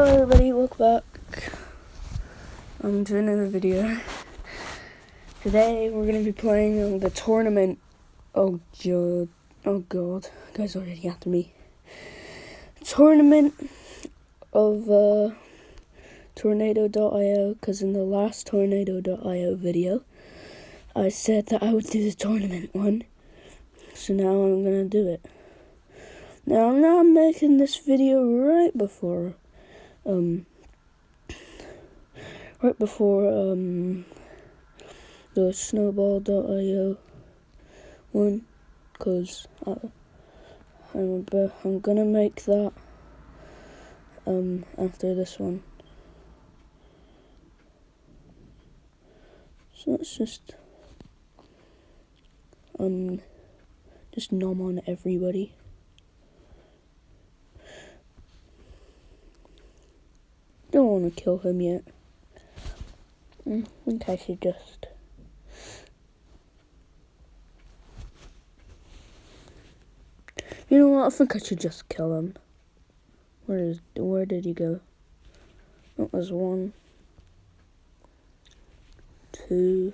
Hello everybody, welcome back to another video. Today we're going to be playing the tournament. Oh god, guys already after me. Tournament of Tornado.io, because in the last Tornado.io video I said that I would do the tournament one, so now I'm going to do it. Now I'm not making this video right before the Snowball.io one, because I'm gonna make that after this one. So let's just nom on everybody. Don't want to kill him yet. I think I should just... You know what? I think I should just kill him. Where did he go? That was 1, 2,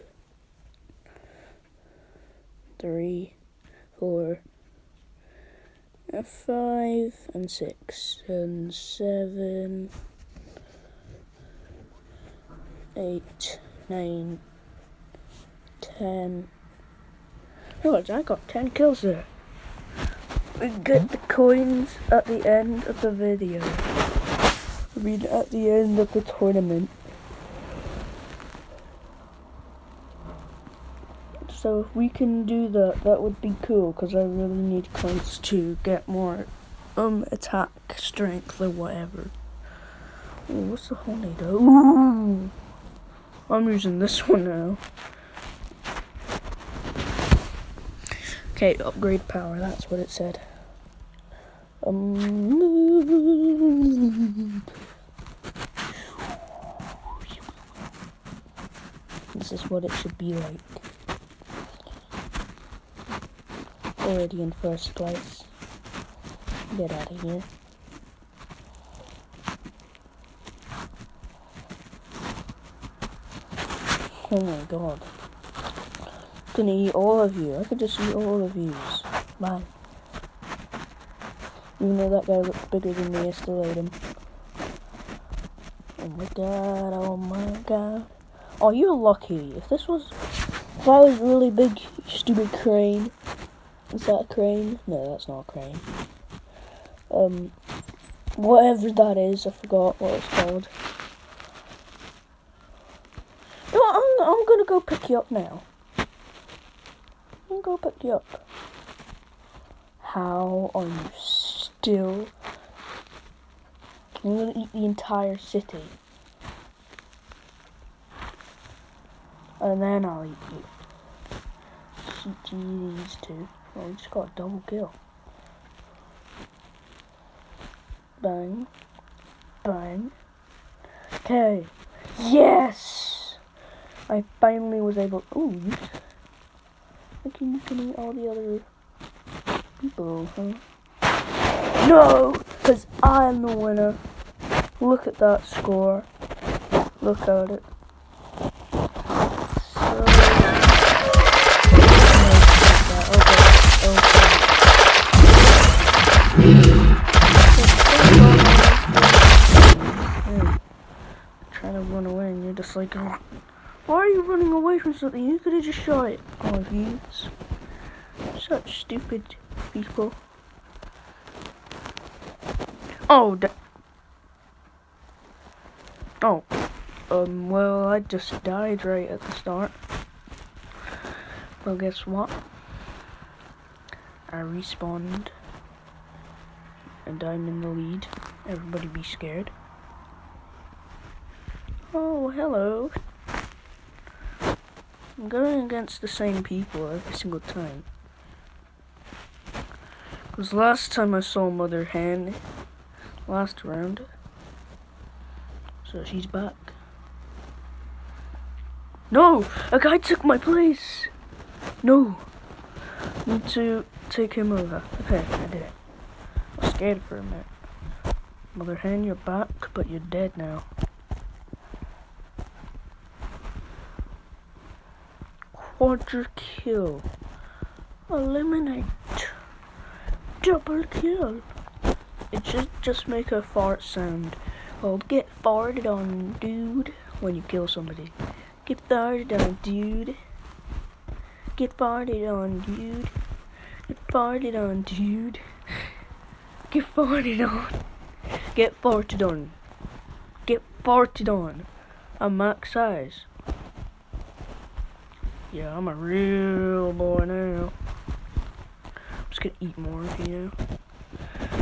3, 4, 5, and 6, and 7, 8, 9, 10. Look, I got 10 kills there. We get the coins at the end of the video. I mean, at the end of the tournament. So if we can do that, that would be cool, because I really need coins to get more attack strength or whatever. Ooh, what's the tornado? Ooh! I'm using this one now. Okay, upgrade power, that's what it said. This is what it should be like. Already in first place. Get out of here. Oh my god. I'm gonna eat all of you. I could just eat all of you. Bye. Even though that guy looks bigger than me, I still ate him. Oh my god, oh my god. Oh, you're lucky. If I was really big, stupid crane. Is that a crane? No, that's not a crane. Whatever that is, I forgot what it's called. You know what, I'm gonna go pick you up now. I'm gonna go pick you up. How are you still? I'm gonna eat the entire city. And then I'll eat you. These two. Oh, we just got a double kill. Bang. Bang. Okay. Yes! I finally was able... Ooh. Thinking you can eat all the other people, huh? No! Because I'm the winner. Look at that score. Look at it. Trying to run away and you're just like, oh, why are you running away from something? You could have just shot it. Oh, you such stupid people. Oh, well, I just died right at the start. Well, guess what? I respawned. And I'm in the lead. Everybody be scared. Oh, hello. I'm going against the same people every single time. Because last time I saw Mother Hen, last round. So she's back. No! A guy took my place! No! Need to take him over. Okay, I did it. I was scared for a minute. Well, they're hitting your back, but you're dead now. Quadra kill. Eliminate. Double kill. It should just make a fart sound. Well, get farted on, dude, when you kill somebody. Get farted on, dude. Get farted on, dude. Get farted on, dude. Get farted on. Get farted on. Get farted on. I'm max size. Yeah, I'm a real boy now. I'm just gonna eat more, you know.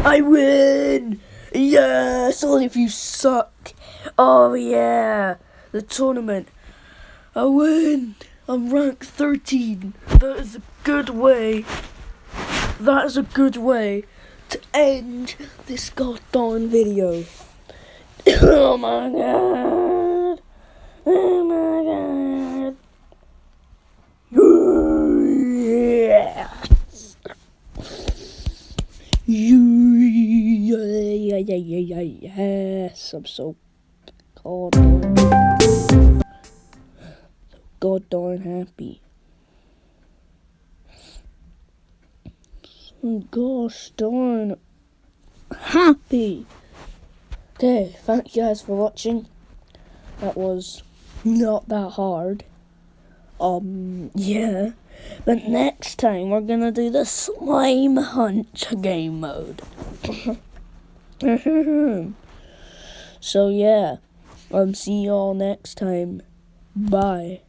I win! Yes! Only if you suck. Oh yeah! The tournament. I win! I'm rank 13. That is a good way. That is a good way to end this goddamn video. Oh my god! Oh my god! Yes! Yes! I'm so goddamn happy. Gosh darn happy. Okay, thank you guys for watching. That was not that hard. Yeah. But next time we're gonna do the slime hunt game mode. So yeah. See y'all next time. Bye.